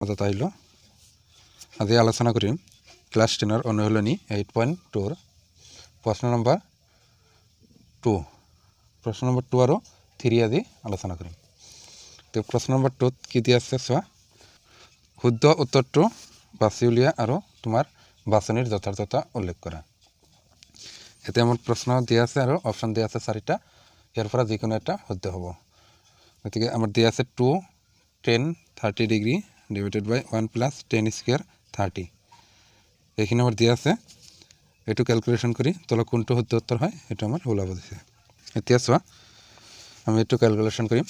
মজা আহিল আজি আলোচনা কৰিম ক্লাস 10 অনুশীলনী 8.2 প্ৰশ্ন নম্বৰ 2 আৰু 3 আজি আলোচনা কৰিম তো প্ৰশ্ন নম্বৰ 2 কি দিয়া আছে চোৱা শুদ্ধ উত্তৰটো বাছি উলিয়া আৰু তোমাৰ বাছনিৰ যথাৰ্থতা উল্লেখ কৰা এতে আমাৰ প্ৰশ্ন দিয়া আছে আৰু অপচন দিয়া আছে 4টা ইয়াৰ পৰা যিকোনো এটা শুদ্ধ হ'ব গতিকে আমাৰ দিয়া আছে 2 10 30 degree divided by 1 plus 10 square 30 এইখিনি আমাৰ দিয়া আছে এটো ক্যালকুলেশন কৰি তল কোনটো শুদ্ধ উত্তৰ হয় এটা আমাৰ ওলাব দিছে এতিয়া চোৱা আমি এটো ক্যালকুলেশন কৰিম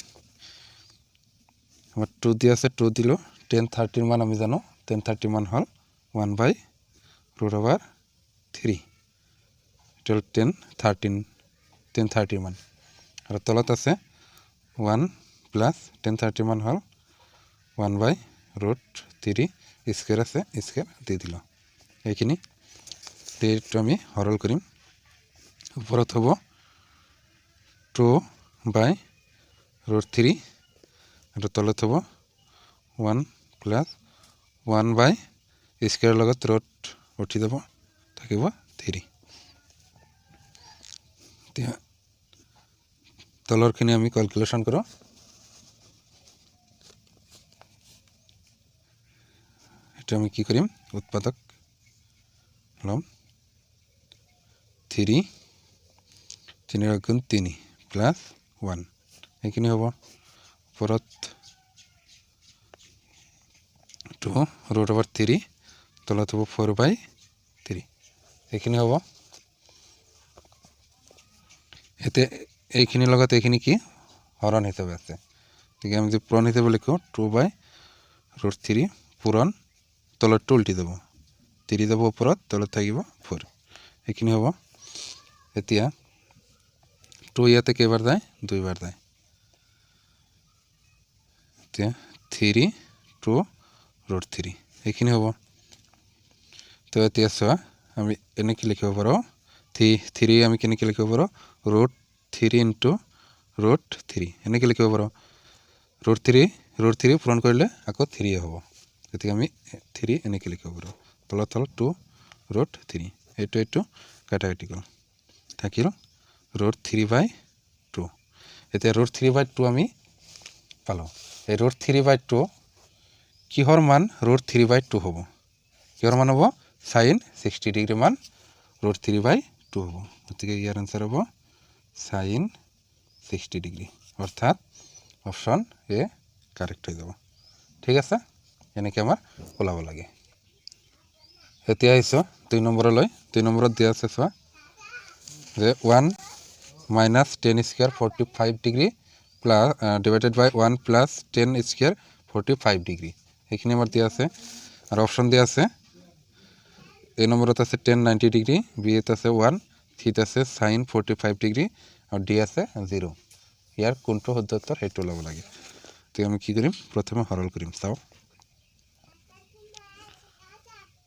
আমাৰ 2 দিয়া আছে 2 দিলো 10 30 মান আমি জানো 10 30 মান হল 1 by root over 3 টোটাল 10 13 10 30 মান আৰু তলত আছে 1 plus 10 30 মান হল 1 by root 3 স্কয়ার আছে স্কয়ার দি দিল এইখিনি তে আমি হরল করিম উপরত হব 2 by root 3 আর তলত হব 1 plus 1 by স্কয়ার লগত root উঠি যাব থাকিব 3 তিয়া তলৰখিনি আমি ক্যালকুলেশন করো আমি কি করিম উৎপাদক লম 3 3 গুণ 3 প্লাস 1 এইখিনি হ'ব উপৰত 2 root over 3 তলত হ'ব 4 by 3 এইখিনি হ'ব এতে এইখিনি লগত এইখিনি কি হৰণ হিচাপে আছে ঠিক আমি যে পূৰণ হিচাপে লিখো 2 by root 3 পূৰণ তলত উল্টি যাব 3 যাব উপৰত তলত থাকিব 4 এইখিনি হ'ব এতিয়া 2 ইয়াতে কেইবাৰ যায় দুইবাৰ যায় এতিয়া 3 2 root 3 এইখিনি হ'ব তো এতিয়া চোৱা আমি এনেকৈ লিখিব পাৰো 3 আমি কেনেকৈ লিখিব পাৰো root 3 into root 3 এনেকৈ লিখিব পাৰো root 3 পূৰণ কৰিলে আকৌ 3 হ'ব গতিকে আমি 3 এনেকৈ লিখিব পাৰো তলত 2 root 3 এইটো কাটাকাটি গ'ল থাকিল root 3 by 2 এতিয়া root 3 by 2 আমি পালো এই root 3 by 2 কিহৰ মান root 3 by 2 হ'ব কিহৰ মান হ'ব sin 60 ডিগ্ৰী মান root 3 by 2 হ'ব গতিকে ইয়াৰ আনসাৰ হ'ব sin 60 ডিগ্ৰী অৰ্থাৎ অপচন এ কাৰেক্ট হৈ যাব ঠিক আছে এনেকৈ আমাৰ ওলাব লাগে এতিয়া আহিছো 2 নম্বৰলৈ 2 নম্বৰত দিয়া আছে চোৱা যে 1 minus 10 square 45 degree plus divided by 1 plus 10 square 45 degree এইখিনি আমাৰ দিয়া আছে আৰু অপচন দিয়া আছে এই নম্বৰত আছে 10 90 ডিগ্ৰী বি এত আছে 1 সিত আছে sin 45 ডিগ্ৰী আৰু ডি আছে 0 ইয়াৰ কোনটো শুদ্ধ উত্তৰ হেতু ওলাব লাগে তো আমি কি কৰিম প্ৰথমে হৰল কৰিম চাও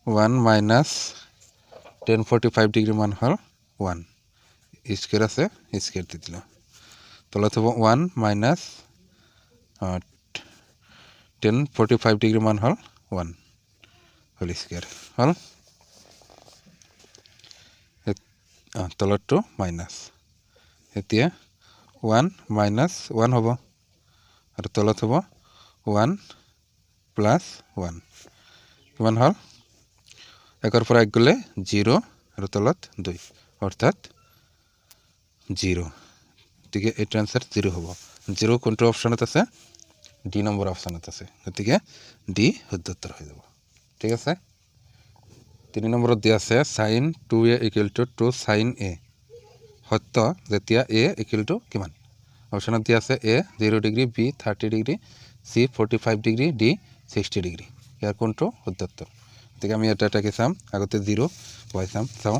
1 minus 10 45 ডিগ্ৰী মান হল 1 স্কয়াৰ আছে স্কয়াৰ দি দিল তলত হ'ব 1 minus 10 45 ডিগ্ৰী মান হল 1 হোল স্কয়াৰ হল তলতটো মাইনাস এতিয়া 1 minus 1 হ'ব আৰু তলত হ'ব 1 plus 1 কিমান হল একৰ পৰা এক গলে 0 আৰু তলত 2 অৰ্থাৎ 0 গতিকে এইটো আনসাৰ 0 হ'ব 0 কোনটো অপশনত আছে ডি নম্বৰ অপশনত আছে গতিকে ডি শুদ্ধ উত্তৰ হৈ যাব ঠিক আছে 3 নম্বৰত দিয়া আছে sin 2a = 2 sin a সত্য যেতিয়া a = কিমান অপশনত দিয়া আছে a 0 degree b 30 degree c 45 degree d 60 degree ইয়াৰ কোনটো শুদ্ধ উত্তৰ গতিকে আমি এটাকে চাম আগতে 0 বহাই চাও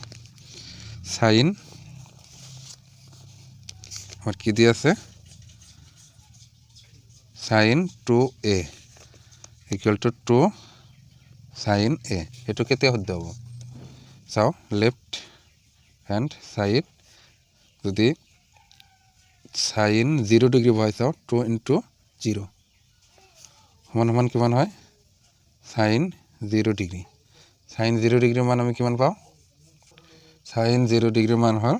sin আমার কি দিয়া আছে sin 2a = 2 sin a এটো কেতিয়া শুদ্ধ হ'ব চাও লেফট হ্যান্ড সাইড যদি sin 0 ডিগ্ৰী বহাই চাও 2 into 0 সমান সমান কিমান হয় sin 0 ডিগ্ৰী sin 0 ডিগ্ৰীৰ মান আমি কিমান পাওঁ sin 0 ডিগ্ৰীৰ মান হ'ল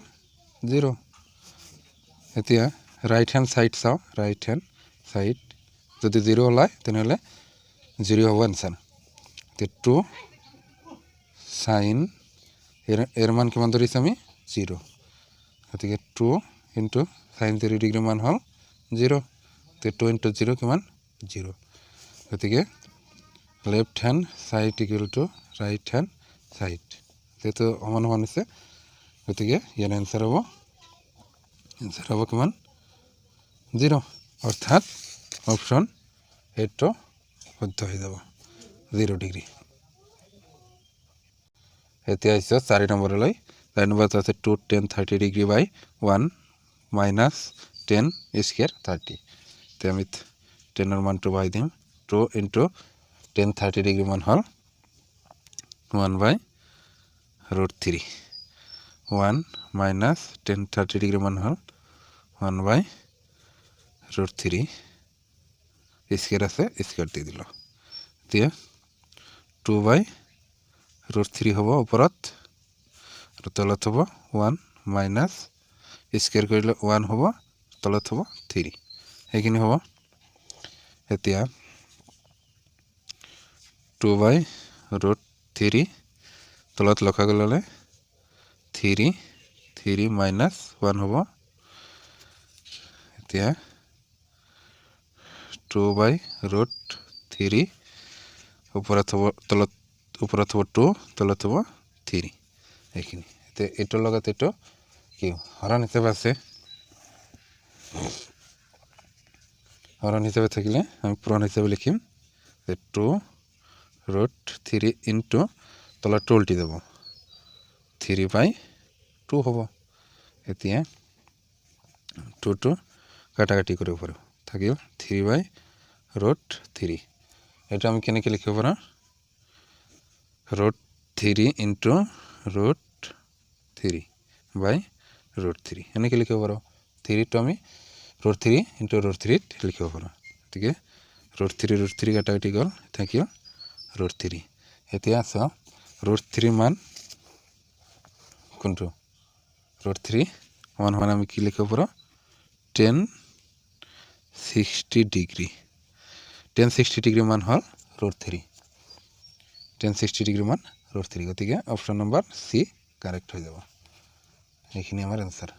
0 এতিয়া ৰাইট হ্যান্ড সাইড চাও ৰাইট হ্যান্ড সাইড যদি 0 ওলায় তেনেহলে 0 হ'ব आंसर তে 2 sin এর মান কিমান ধৰিছে আমি 0 গতিকে 2 ইনটু sin 0 ডিগ্ৰীৰ মান হ'ল 0 তে 2 ইনটু 0 কিমান 0 গতিকে left hand side equal to right hand side যেহেতু সমান সমান আছে গতিকে ইয়াৰ आंसर হ'ব কিমান 0 অৰ্থাৎ অপশন 8 টো শুদ্ধ হৈ যাব 0 ডিগ্ৰী এতিয়া আছে 4 নম্বৰলৈ 4 নম্বৰত আছে 2 10 30 ডিগ্ৰী বাই 1 মাইনাস 10 স্কয়াৰ 30 তে আমি 10 এৰ মানটো বাই দিম 2 ইনটু 10 30 ডিগ্ৰী মান হল 1 বাই √3 1 মাইনাস 10 30 ডিগ্ৰী মান হল 1 বাই √3 স্কয়াৰ আছে স্কয়াৰ দি দিল এতিয়া 2 বাই √3 হ'ব ওপৰত আৰু তলত হ'ব 1 মাইনাস স্কয়াৰ কৰিলে 1 হ'ব তলত হ'ব 3 এইখিনি হ'ব এতিয়া 2 বাই √3 তলত লখা গলে 3 মাইনাস 1 হ'ব এতিয়া 2 বাই √3 ওপৰত হ'ব তলত ওপৰত হ'ব 2 তলত হ'ব 3 এইখিনি তে এটো লগত এটো কি হৰণ হিচাপে আছে হৰণ হিচাপে থাকিলে আমি পূৰণ হিচাপে লিখিম 2 √3 ইনটু তলত 2 উল্টি যাব 3 বাই 2 হ'ব এতিয়া 2 টো কাটাকাটি কৰিব পাৰো থাকিল 3 বাই √3 এটা আমি কেনেকৈ লিখিব পাৰো √3 ইনটু √3 বাই √3 এনেকৈ লিখিব পাৰো 3 টো আমি √3 ইনটু √3 লিখিব পাৰো ঠিক আছে √3 কাটাকাটি গল থাকিল √3 এতিয়া আছে √3 মান কোনটো √3 মান মানে আমি কি লিখিব পাৰো 1060 ডিগ্ৰী 1060 ডিগ্ৰী মান হল √3 1060 ডিগ্ৰী মান √3 গতিকে অপশন নম্বৰ সি কাৰেক্ট হৈ যাব এইখিনি আমাৰ आंसर